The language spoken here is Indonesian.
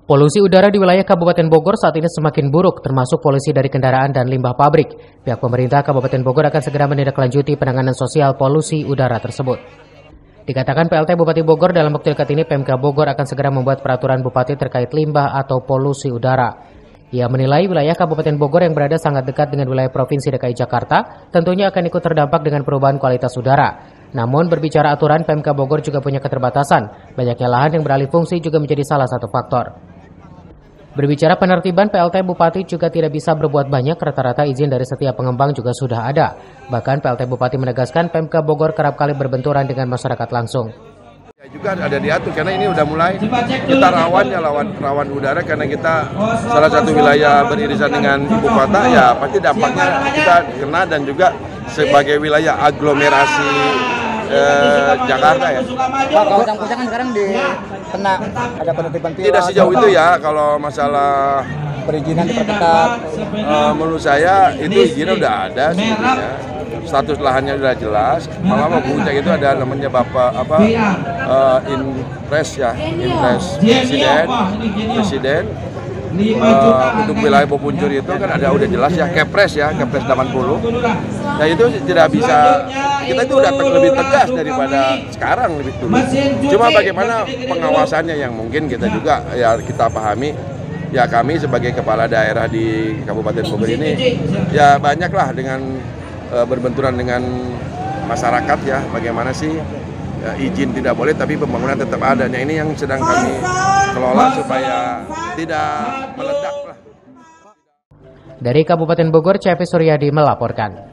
Polusi udara di wilayah Kabupaten Bogor saat ini semakin buruk, termasuk polusi dari kendaraan dan limbah pabrik. Pihak pemerintah Kabupaten Bogor akan segera menindaklanjuti penanganan sosial polusi udara tersebut. Dikatakan PLT Bupati Bogor dalam waktu dekat ini Pemkab Bogor akan segera membuat peraturan Bupati terkait limbah atau polusi udara. Ia menilai wilayah Kabupaten Bogor yang berada sangat dekat dengan wilayah Provinsi DKI Jakarta tentunya akan ikut terdampak dengan perubahan kualitas udara. Namun berbicara aturan, Pemkab Bogor juga punya keterbatasan. Banyaknya lahan yang beralih fungsi juga menjadi salah satu faktor. Berbicara penertiban, PLT Bupati juga tidak bisa berbuat banyak, rata-rata izin dari setiap pengembang juga sudah ada. Bahkan PLT Bupati menegaskan Pemkab Bogor kerap kali berbenturan dengan masyarakat langsung. Ya juga ada diatur karena ini udah mulai kita rawan udara karena kita salah satu wilayah beririsan dengan ibu kota, ya pasti dampaknya kita kena, dan juga sebagai wilayah aglomerasi Jakarta ya. Pak, kawasan puncak kan sekarang kena ada penertiban tilang. Tidak sejauh itu ya, kalau masalah perizinan diperketat. Menurut saya itu izinnya udah ada sebenarnya. Status lahannya sudah jelas. Malah puncak itu ada namanya Inpres presiden untuk wilayah Bopunjur itu kan ada udah jelas ya, Kepres 80. Nah itu tidak bisa, kita itu udah lebih tegas daripada sekarang lebih dulu. Cuma bagaimana pengawasannya yang mungkin kita juga ya kita pahami. Ya kami sebagai kepala daerah di Kabupaten Bogor ini ya banyaklah dengan berbenturan dengan masyarakat ya, bagaimana sih ya, izin tidak boleh tapi pembangunan tetap ada. Nah ini yang sedang kami kelola supaya tidak meledak lah. Dari Kabupaten Bogor, CV Suryadi melaporkan.